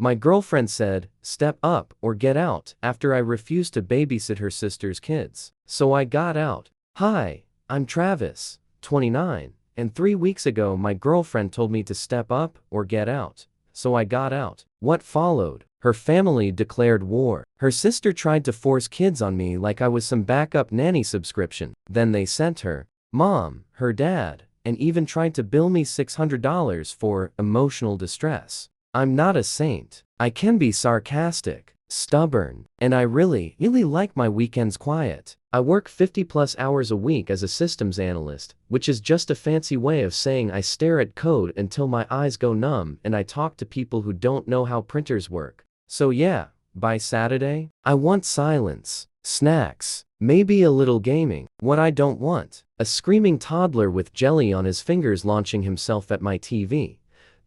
My girlfriend said, "Step up or get out," after I refused to babysit her sister's kids. So I got out. Hi, I'm Travis, 29, and 3 weeks ago my girlfriend told me to step up or get out. So I got out. What followed? Her family declared war. Her sister tried to force kids on me like I was some backup nanny subscription. Then they sent her mom, her dad, and even tried to bill me $600 for emotional distress. I'm not a saint. I can be sarcastic, stubborn, and I really like my weekends quiet. I work 50+ hours a week as a systems analyst, which is just a fancy way of saying I stare at code until my eyes go numb and I talk to people who don't know how printers work. So yeah, by Saturday, I want silence, snacks, maybe a little gaming. What I don't want, a screaming toddler with jelly on his fingers launching himself at my TV.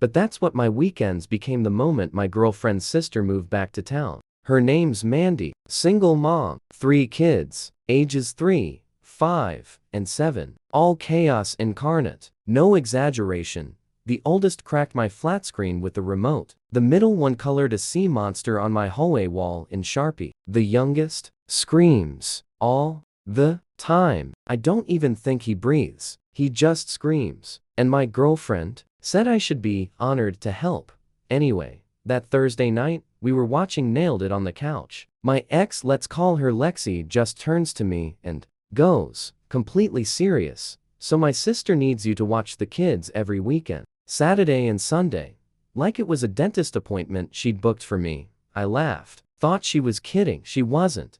But that's what my weekends became the moment my girlfriend's sister moved back to town. Her name's Mandy, single mom, 3 kids, ages 3, 5, and 7. All chaos incarnate. No exaggeration. The oldest cracked my flat screen with the remote. The middle one colored a sea monster on my hallway wall in Sharpie. The youngest screams all the time. I don't even think he breathes. He just screams. And my girlfriend said I should be honored to help. Anyway, that Thursday night, we were watching Nailed It on the couch. My ex, let's call her Lexi, just turns to me and goes, completely serious, "So my sister needs you to watch the kids every weekend, Saturday and Sunday." Like it was a dentist appointment she'd booked for me. I laughed. Thought she was kidding. She wasn't.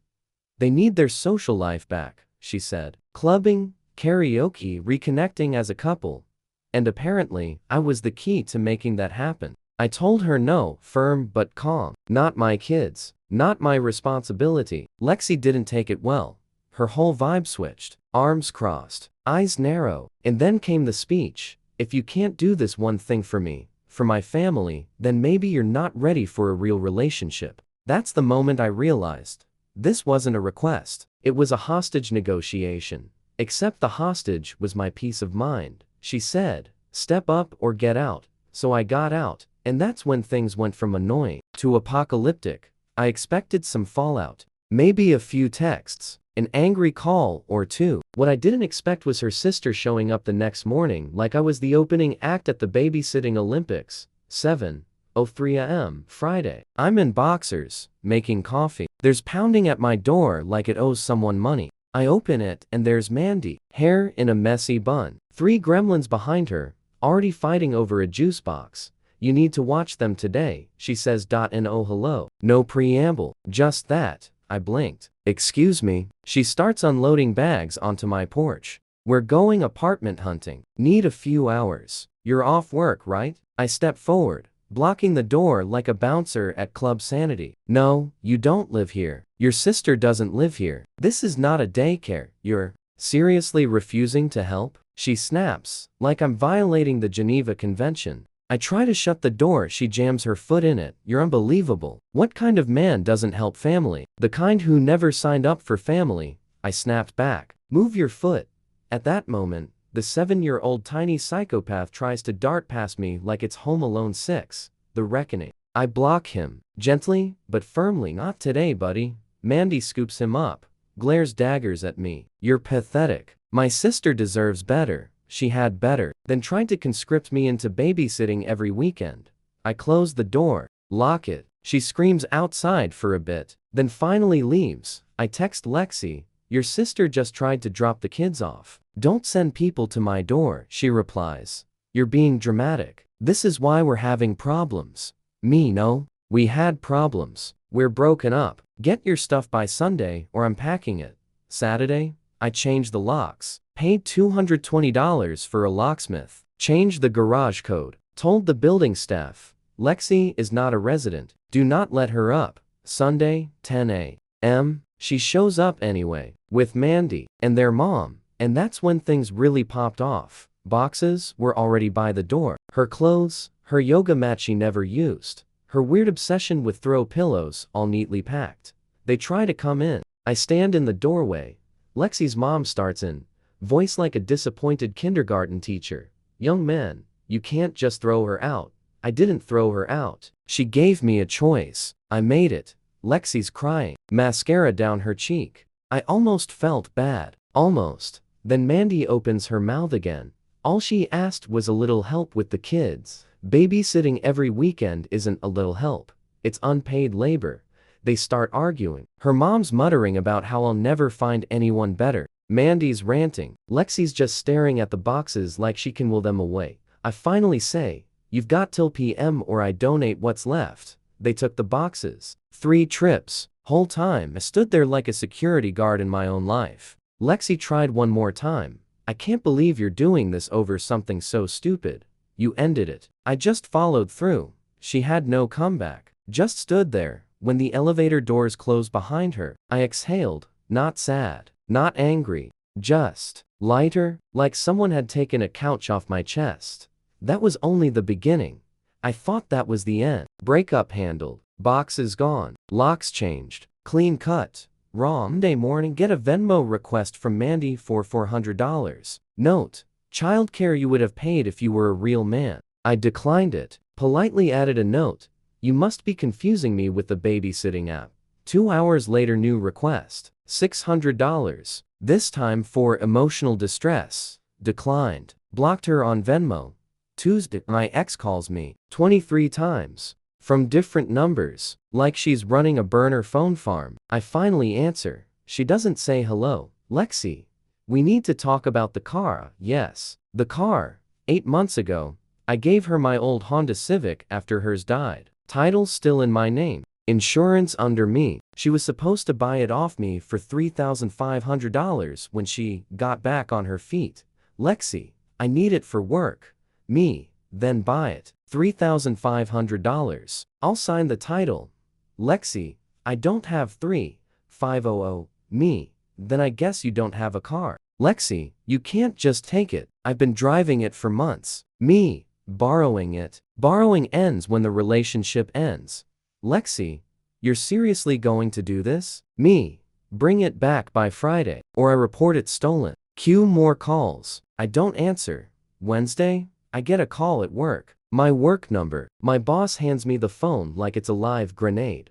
"They need their social life back," she said. "Clubbing, karaoke, reconnecting as a couple." And apparently, I was the key to making that happen. I told her no, firm but calm. Not my kids. Not my responsibility. Lexi didn't take it well. Her whole vibe switched. Arms crossed. Eyes narrow. And then came the speech. "If you can't do this one thing for me, for my family, then maybe you're not ready for a real relationship." That's the moment I realized. This wasn't a request. It was a hostage negotiation. Except the hostage was my peace of mind. She said, "Step up or get out." So I got out. And that's when things went from annoying to apocalyptic. I expected some fallout. Maybe a few texts. An angry call or two. What I didn't expect was her sister showing up the next morning like I was the opening act at the Babysitting Olympics. 7:03 a.m. Friday. I'm in boxers, making coffee. There's pounding at my door like it owes someone money. I open it and there's Mandy, hair in a messy bun. 3 gremlins behind her, already fighting over a juice box. "You need to watch them today," she says. No hello. No preamble. Just that. I blinked. "Excuse me." She starts unloading bags onto my porch. "We're going apartment hunting. Need a few hours. You're off work, right?" I step forward, blocking the door like a bouncer at Club Sanity. "No, you don't live here. Your sister doesn't live here. This is not a daycare. You're seriously refusing to help?" She snaps, like I'm violating the Geneva Convention. I try to shut the door. She jams her foot in it. "You're unbelievable. What kind of man doesn't help family? The kind who never signed up for family." I snapped back. "Move your foot." At that moment, the 7-year-old tiny psychopath tries to dart past me like it's Home Alone 6, The Reckoning. I block him, gently but firmly. "Not today, buddy." Mandy scoops him up, glares daggers at me. "You're pathetic. My sister deserves better. She had better," then tried to conscript me into babysitting every weekend. I close the door, lock it. She screams outside for a bit, then finally leaves. I text Lexi, "Your sister just tried to drop the kids off. Don't send people to my door." She replies, "You're being dramatic. This is why we're having problems." Me, no. We had problems. We're broken up. Get your stuff by Sunday or I'm packing it. Saturday, I changed the locks. Paid $220 for a locksmith. Changed the garage code. Told the building staff, "Lexi is not a resident. Do not let her up." Sunday, 10 a.m. She shows up anyway, with Mandy and their mom. And that's when things really popped off. Boxes were already by the door. Her clothes, her yoga mat she never used, her weird obsession with throw pillows, all neatly packed. They try to come in. I stand in the doorway. Lexi's mom starts in, voice like a disappointed kindergarten teacher. "Young man, you can't just throw her out. I didn't throw her out. She gave me a choice. I made it. Lexi's crying. Mascara down her cheek. I almost felt bad. Almost. Then Mandy opens her mouth again. All she asked was a little help with the kids. Babysitting every weekend isn't a little help. It's unpaid labor. They start arguing. Her mom's muttering about how I'll never find anyone better. Mandy's ranting. Lexi's just staring at the boxes like she can will them away. I finally say, "You've got till PM or I donate what's left." They took the boxes. 3 trips. Whole time I stood there like a security guard in my own life. Lexi tried one more time. "I can't believe you're doing this over something so stupid. You ended it." I just followed through. She had no comeback. Just stood there. When the elevator doors closed behind her, I exhaled, not sad, not angry, just lighter, like someone had taken a couch off my chest. That was only the beginning. I thought that was the end. Breakup handled. Boxes gone. Locks changed. Clean cut. Raw. Monday morning, get a Venmo request from Mandy for $400. Note: childcare you would have paid if you were a real man. I declined it. Politely added a note: "You must be confusing me with the babysitting app." 2 hours later, new request. $600. This time for emotional distress. Declined. Blocked her on Venmo. Tuesday, my ex calls me 23 times. From different numbers. Like she's running a burner phone farm. I finally answer. She doesn't say hello. "Lexi, we need to talk about the car." "Yes." "The car. 8 months ago. I gave her my old Honda Civic after hers died. Title still in my name. Insurance under me. She was supposed to buy it off me for $3,500 when she got back on her feet. Lexi, I need it for work." Me, then buy it. $3,500. I'll sign the title. Lexi, I don't have 3,500. Me, then I guess you don't have a car. Lexi, you can't just take it. I've been driving it for months. Me, borrowing it. Borrowing ends when the relationship ends. Lexi, you're seriously going to do this? Me, bring it back by Friday, or I report it stolen. Cue more calls. I don't answer. Wednesday, I get a call at work. My work number. My boss hands me the phone like it's a live grenade.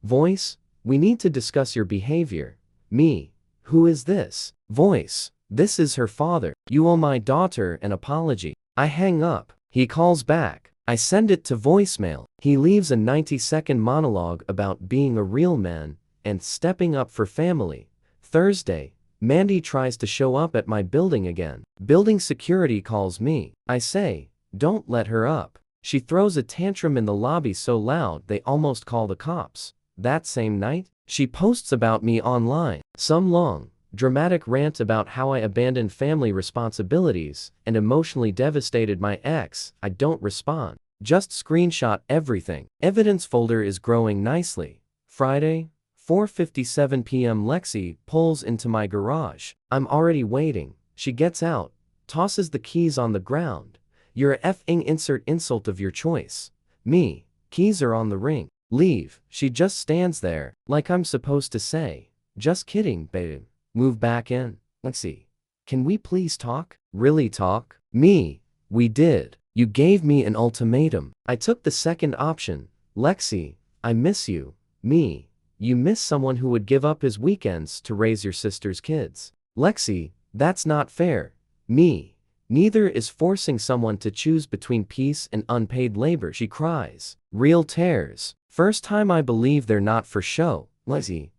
Voice, we need to discuss your behavior. Me, who is this? Voice, this is her father. You owe my daughter an apology. I hang up. He calls back. I send it to voicemail. He leaves a 90-second monologue about being a real man and stepping up for family. Thursday, Mandy tries to show up at my building again. Building security calls me. I say, "Don't let her up." She throws a tantrum in the lobby so loud they almost call the cops. That same night, she posts about me online. Some long, dramatic rant about how I abandoned family responsibilities and emotionally devastated my ex. I don't respond. Just screenshot everything. Evidence folder is growing nicely. Friday, 4:57 p.m. Lexi pulls into my garage. I'm already waiting. She gets out, tosses the keys on the ground. "You're a effing insert insult of your choice." Me, keys are on the ring. Leave. She just stands there, like I'm supposed to say, "Just kidding, babe. Move back in." Lexi, can we please talk? Really talk? Me, we did. You gave me an ultimatum. I took the second option. Lexi, I miss you. Me, you miss someone who would give up his weekends to raise your sister's kids. Lexi, that's not fair. Me, neither is forcing someone to choose between peace and unpaid labor. She cries. Real tears. First time I believe they're not for show. Lexi,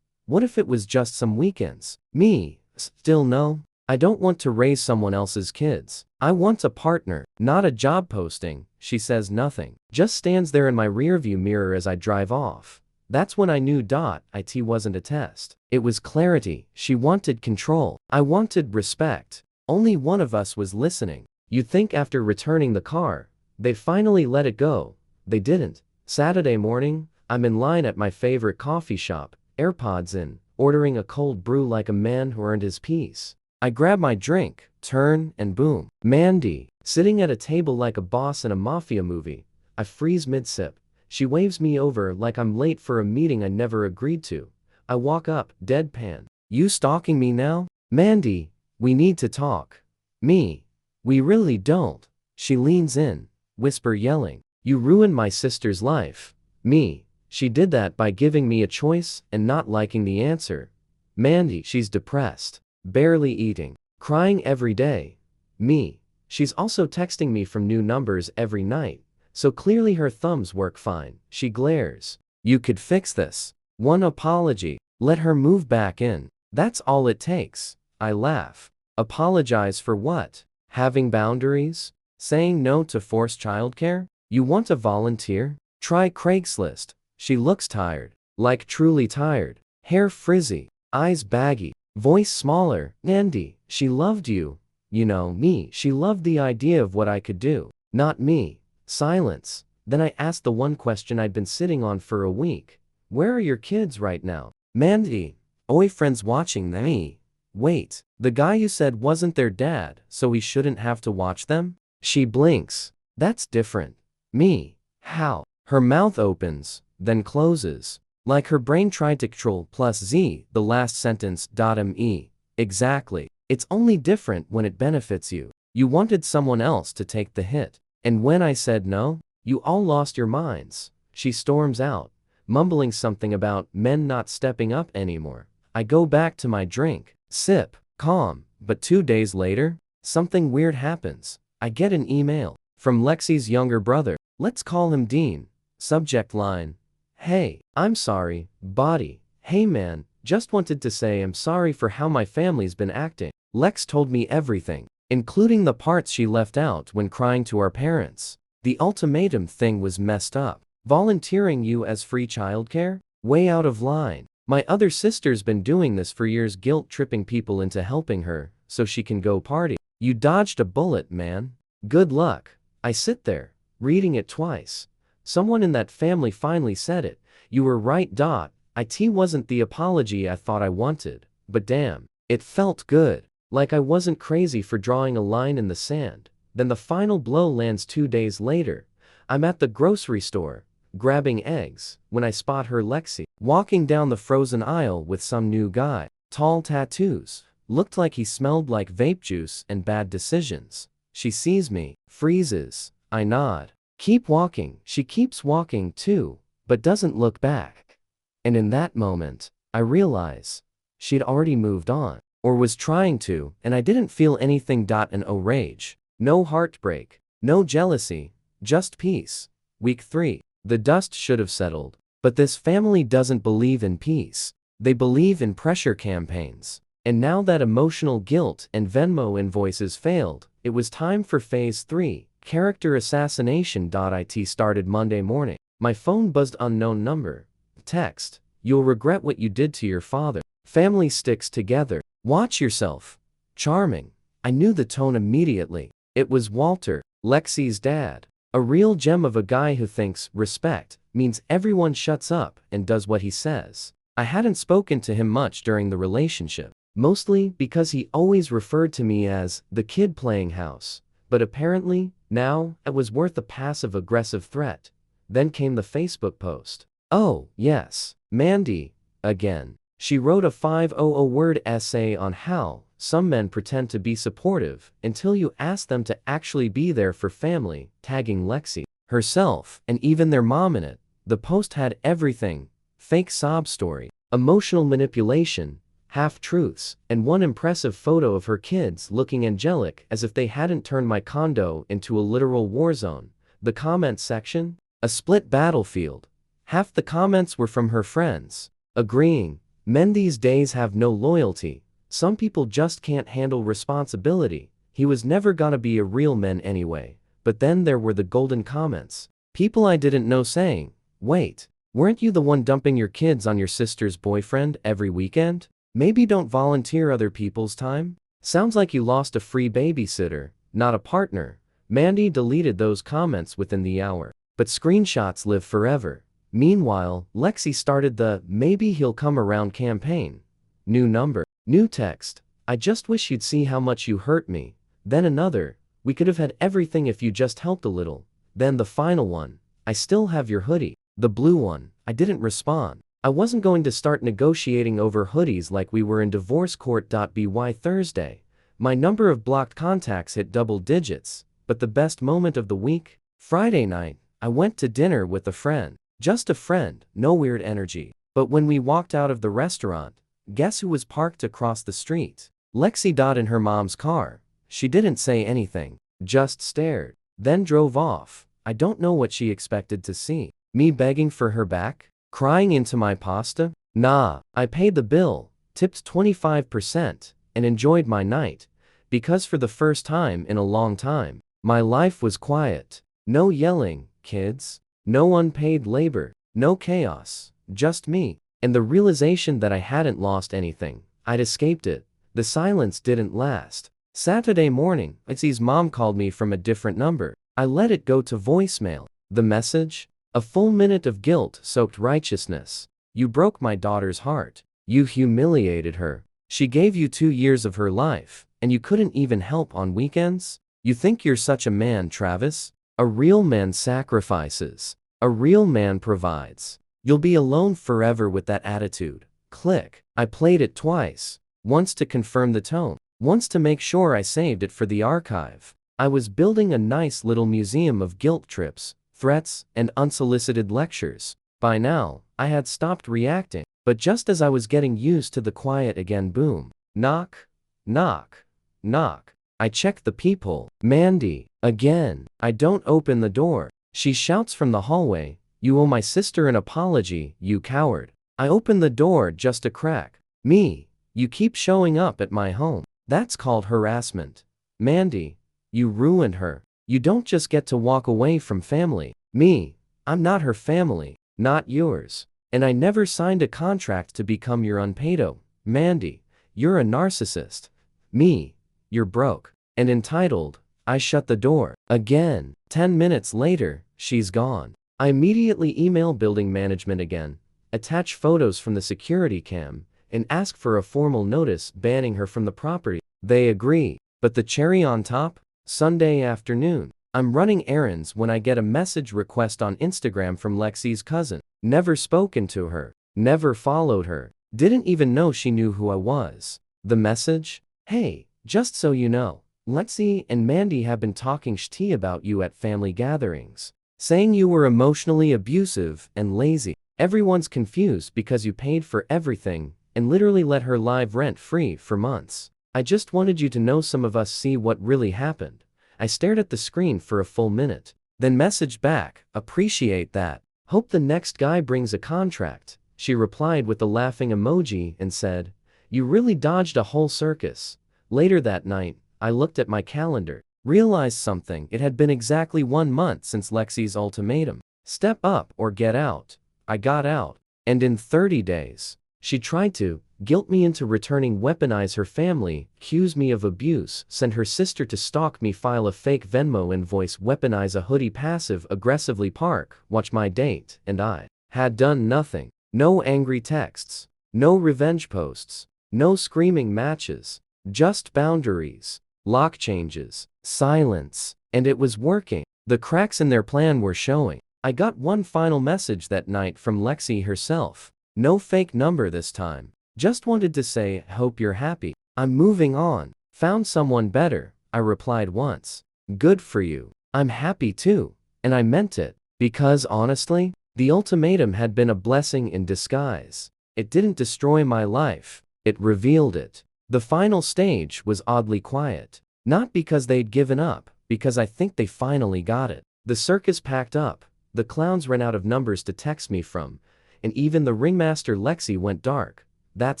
what if it was just some weekends? Me, still no. I don't want to raise someone else's kids. I want a partner, not a job posting. She says nothing. Just stands there in my rearview mirror as I drive off. That's when I knew it wasn't a test. It was clarity. She wanted control. I wanted respect. Only one of us was listening. You'd think after returning the car, they'd finally let it go. They didn't. Saturday morning, I'm in line at my favorite coffee shop, AirPods in, ordering a cold brew like a man who earned his peace. I grab my drink, turn, and boom. Mandy, sitting at a table like a boss in a mafia movie. I freeze mid-sip. She waves me over like I'm late for a meeting I never agreed to. I walk up, deadpan. You stalking me now? Mandy, we need to talk. Me, we really don't. She leans in, whisper yelling. You ruined my sister's life. Me. She did that by giving me a choice and not liking the answer. Mandy. She's depressed. Barely eating. Crying every day. Me. She's also texting me from new numbers every night. So clearly her thumbs work fine. She glares. You could fix this. One apology. Let her move back in. That's all it takes. I laugh. Apologize for what? Having boundaries? Saying no to forced childcare? You want to volunteer? Try Craigslist. She looks tired. Like truly tired. Hair frizzy. Eyes baggy. Voice smaller. Andy, she loved you. You know, me. She loved the idea of what I could do. Not me. Silence. Then I asked the one question I'd been sitting on for a week. Where are your kids right now? Mandy. Boyfriend's watching me. Wait. The guy you said wasn't their dad, so we shouldn't have to watch them? She blinks. That's different. Me. How? Her mouth opens, then closes. Like her brain tried to control plus Z the last sentence. Me. Exactly. It's only different when it benefits you. You wanted someone else to take the hit. And when I said no, you all lost your minds. She storms out, mumbling something about men not stepping up anymore. I go back to my drink, sip, calm, but 2 days later, something weird happens. I get an email from Lexi's younger brother. Let's call him Dean. Subject line. Hey, I'm sorry, body. Hey man, just wanted to say I'm sorry for how my family's been acting. Lex told me everything, including the parts she left out when crying to our parents. The ultimatum thing was messed up. Volunteering you as free childcare? Way out of line. My other sister's been doing this for years, guilt-tripping people into helping her, so she can go party. You dodged a bullet, man. Good luck. I sit there, reading it twice. Someone in that family finally said it. You were right. It wasn't the apology I thought I wanted, but damn, it felt good. Like I wasn't crazy for drawing a line in the sand. Then the final blow lands 2 days later. I'm at the grocery store, grabbing eggs, when I spot her Lexi, walking down the frozen aisle with some new guy. Tall tattoos. Looked like he smelled like vape juice and bad decisions. She sees me, freezes. I nod. Keep walking. She keeps walking too, but doesn't look back. And in that moment, I realize she'd already moved on, or was trying to, and I didn't feel anything. No rage, no heartbreak, no jealousy, just peace. Week 3. The dust should have settled. But this family doesn't believe in peace. They believe in pressure campaigns. And now that emotional guilt and Venmo invoices failed, it was time for phase 3. Character assassination. It started Monday morning. My phone buzzed. Unknown number. Text. You'll regret what you did to your father. Family sticks together. Watch yourself. Charming. I knew the tone immediately. It was Walter, Lexi's dad. A real gem of a guy who thinks respect means everyone shuts up and does what he says. I hadn't spoken to him much during the relationship, mostly because he always referred to me as the kid playing house. But apparently, now, it was worth a passive-aggressive threat. Then came the Facebook post. Oh, yes, Mandy, again. She wrote a 500-word essay on how some men pretend to be supportive until you ask them to actually be there for family, tagging Lexi, herself, and even their mom in it. The post had everything: fake sob story, emotional manipulation, half-truths, and one impressive photo of her kids looking angelic as if they hadn't turned my condo into a literal war zone. The comment section? A split battlefield. Half the comments were from her friends, agreeing, men these days have no loyalty. Some people just can't handle responsibility. He was never gonna be a real man anyway. But then there were the golden comments. People I didn't know saying, wait, weren't you the one dumping your kids on your sister's boyfriend every weekend? Maybe don't volunteer other people's time? Sounds like you lost a free babysitter, not a partner. Mandy deleted those comments within the hour. But screenshots live forever. Meanwhile, Lexi started the "maybe he'll come around" campaign. New number. New text. I just wish you'd see how much you hurt me. Then another. We could have had everything if you just helped a little. Then the final one. I still have your hoodie. The blue one. I didn't respond. I wasn't going to start negotiating over hoodies like we were in divorce court. By Thursday, my number of blocked contacts hit double digits. But the best moment of the week? Friday night, I went to dinner with a friend. Just a friend, no weird energy. But when we walked out of the restaurant, guess who was parked across the street? Lexi. In her mom's car. She didn't say anything, just stared, then drove off. I don't know what she expected to see. Me begging for her back? Crying into my pasta? Nah, I paid the bill, tipped 25%, and enjoyed my night. Because for the first time in a long time, my life was quiet. No yelling, kids. No unpaid labor. No chaos. Just me. And the realization that I hadn't lost anything. I'd escaped it. The silence didn't last. Saturday morning, Lexi's mom called me from a different number. I let it go to voicemail. The message? A full minute of guilt-soaked righteousness. You broke my daughter's heart. You humiliated her. She gave you 2 years of her life, and you couldn't even help on weekends? You think you're such a man, Travis? A real man sacrifices. A real man provides. You'll be alone forever with that attitude. Click. I played it twice. Once to confirm the tone. Once to make sure I saved it for the archive. I was building a nice little museum of guilt trips, threats, and unsolicited lectures. By now, I had stopped reacting. But just as I was getting used to the quiet again, boom. Knock. Knock. Knock. I check the peephole. Mandy. Again. I don't open the door. She shouts from the hallway, "You owe my sister an apology, you coward." I open the door just a crack. Me. You keep showing up at my home. That's called harassment. Mandy. You ruined her. You don't just get to walk away from family. Me. I'm not her family. Not yours. And I never signed a contract to become your unpaido. Mandy. You're a narcissist. Me. You're broke. And entitled. I shut the door. Again. 10 minutes later, she's gone. I immediately email building management again, attach photos from the security cam, and ask for a formal notice banning her from the property. They agree. But the cherry on top? Sunday afternoon. I'm running errands when I get a message request on Instagram from Lexi's cousin. Never spoken to her. Never followed her. Didn't even know she knew who I was. The message? Hey, just so you know, Lexi and Mandy have been talking shit about you at family gatherings. Saying you were emotionally abusive and lazy. Everyone's confused because you paid for everything and literally let her live rent-free for months. I just wanted you to know some of us see what really happened. I stared at the screen for a full minute, then messaged back, appreciate that. Hope the next guy brings a contract. She replied with a laughing emoji and said, you really dodged a whole circus. Later that night, I looked at my calendar, realized something. It had been exactly 1 month since Lexi's ultimatum. Step up or get out. I got out. And in 30 days, she tried to guilt me into returning, weaponize her family, accuse me of abuse, send her sister to stalk me, file a fake Venmo invoice, weaponize a hoodie, passive-aggressively park, watch my date, and I had done nothing. No angry texts. No revenge posts. No screaming matches. Just boundaries. Lock changes. Silence. And it was working. The cracks in their plan were showing. I got one final message that night from Lexi herself. No fake number this time. Just wanted to say, hope you're happy. I'm moving on. Found someone better. I replied once. Good for you. I'm happy too. And I meant it. Because honestly, the ultimatum had been a blessing in disguise. It didn't destroy my life. It revealed it. The final stage was oddly quiet. Not because they'd given up, because I think they finally got it. The circus packed up. The clowns ran out of numbers to text me from. And even the ringmaster Lexi went dark. That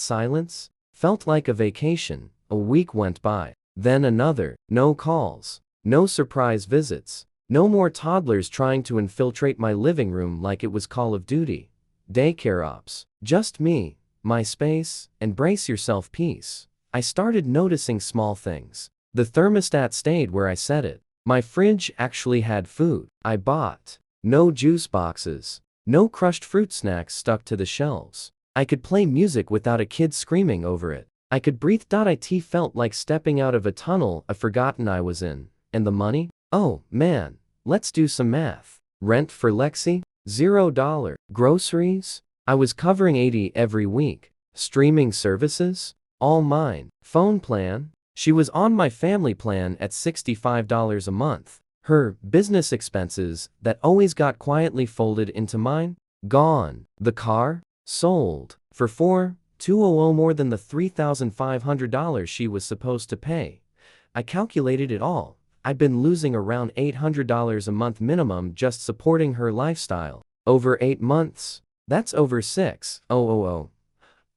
silence felt like a vacation. A week went by. Then another. No calls. No surprise visits. No more toddlers trying to infiltrate my living room like it was Call of Duty. Daycare ops. Just me, my space, and brace yourself peace. I started noticing small things. The thermostat stayed where I set it. My fridge actually had food I bought. No juice boxes. No crushed fruit snacks stuck to the shelves. I could play music without a kid screaming over it. I could breathe. It felt like stepping out of a tunnel I'd forgotten I was in. And the money? Oh, man. Let's do some math. Rent for Lexi? $0. Groceries? I was covering $80 every week. Streaming services? All mine. Phone plan? She was on my family plan at $65 a month. Her business expenses that always got quietly folded into mine? Gone. The car? Sold. For $4,200 more than the $3,500 she was supposed to pay. I calculated it all. I'd been losing around $800 a month minimum just supporting her lifestyle. Over 8 months. That's over $6,000.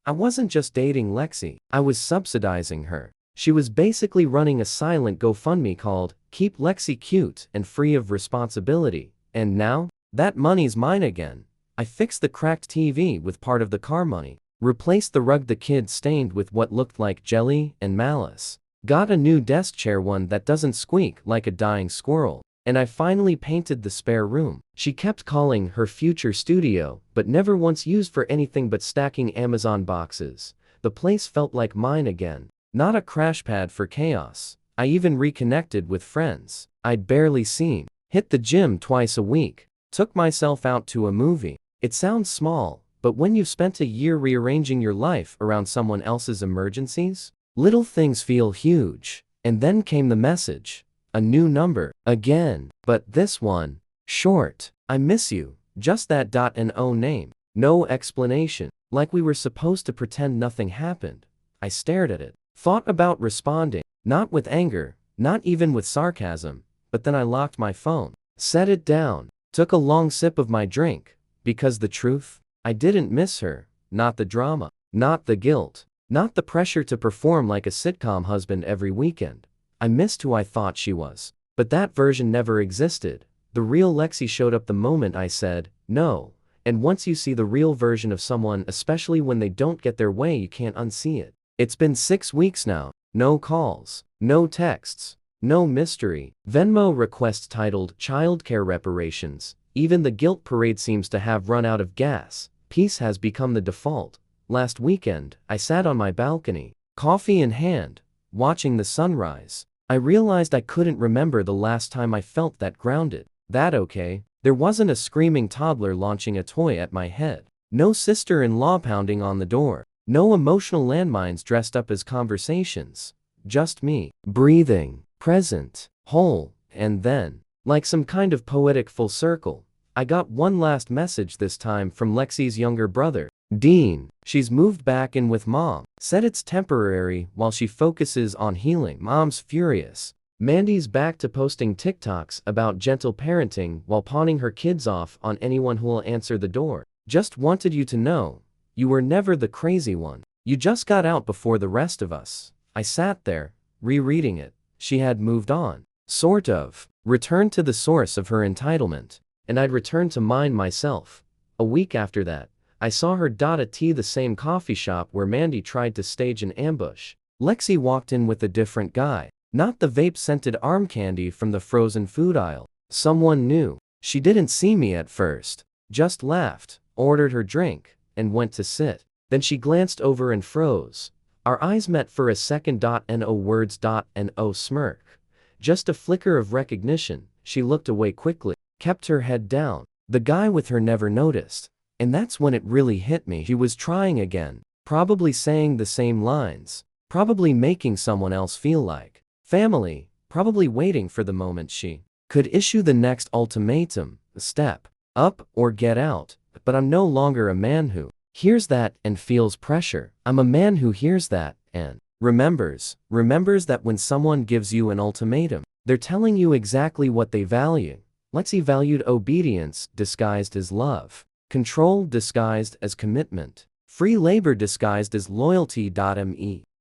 I wasn't just dating Lexi, I was subsidizing her. She was basically running a silent GoFundMe called Keep Lexi Cute and Free of Responsibility. And now, that money's mine again. I fixed the cracked TV with part of the car money, replaced the rug the kids stained with what looked like jelly and malice, got a new desk chair, one that doesn't squeak like a dying squirrel, and I finally painted the spare room she kept calling her future studio, but never once used for anything but stacking Amazon boxes. The place felt like mine again, not a crash pad for chaos. I even reconnected with friends I'd barely seen, hit the gym twice a week, took myself out to a movie. It sounds small, but when you've spent a year rearranging your life around someone else's emergencies, little things feel huge. And then came the message. A new number. Again. But this one. Short. I miss you. Just that .no name. No explanation. Like we were supposed to pretend nothing happened. I stared at it. Thought about responding. Not with anger. Not even with sarcasm. But then I locked my phone. Set it down. Took a long sip of my drink. Because the truth? I didn't miss her. Not the drama. Not the guilt. Not the pressure to perform like a sitcom husband every weekend. I missed who I thought she was. But that version never existed. The real Lexi showed up the moment I said no. And once you see the real version of someone, especially when they don't get their way, you can't unsee it. It's been 6 weeks now. No calls. No texts. No mystery. Venmo request titled childcare reparations. Even the guilt parade seems to have run out of gas. Peace has become the default. Last weekend, I sat on my balcony, coffee in hand, watching the sunrise. I realized I couldn't remember the last time I felt that grounded. That okay? There wasn't a screaming toddler launching a toy at my head. No sister-in-law pounding on the door. No emotional landmines dressed up as conversations. Just me. Breathing. Present. Whole. And then, like some kind of poetic full circle, I got one last message, this time from Lexi's younger brother, Dean. She's moved back in with mom. Said it's temporary while she focuses on healing. Mom's furious. Mandy's back to posting TikToks about gentle parenting while pawning her kids off on anyone who'll answer the door. Just wanted you to know, you were never the crazy one. You just got out before the rest of us. I sat there, rereading it. She had moved on. Sort of. Returned to the source of her entitlement. And I'd returned to mine myself. A week after that, I saw her at the same coffee shop where Mandy tried to stage an ambush. Lexi walked in with a different guy. Not the vape-scented arm candy from the frozen food aisle. Someone new. She didn't see me at first. Just laughed, ordered her drink, and went to sit. Then she glanced over and froze. Our eyes met for a second. No words. No smirk. Just a flicker of recognition. She looked away quickly, kept her head down. The guy with her never noticed. And that's when it really hit me. He was trying again. Probably saying the same lines. Probably making someone else feel like family. Probably waiting for the moment she could issue the next ultimatum. Step up or get out. But I'm no longer a man who hears that and feels pressure. I'm a man who hears that and remembers that when someone gives you an ultimatum, they're telling you exactly what they value. Lexi valued obedience disguised as love. Control disguised as commitment. Free labor disguised as loyalty.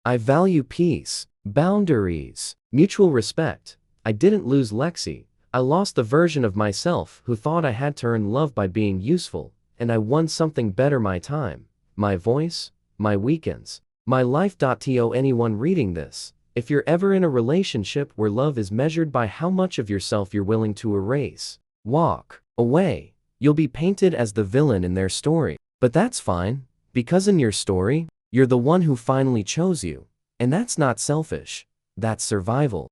I value peace, boundaries, mutual respect. I didn't lose Lexi. I lost the version of myself who thought I had to earn love by being useful, and I won something better: my time, my voice, my weekends, my life. To anyone reading this, if you're ever in a relationship where love is measured by how much of yourself you're willing to erase, walk away. You'll be painted as the villain in their story. But that's fine, because in your story, you're the one who finally chose you. And that's not selfish. That's survival.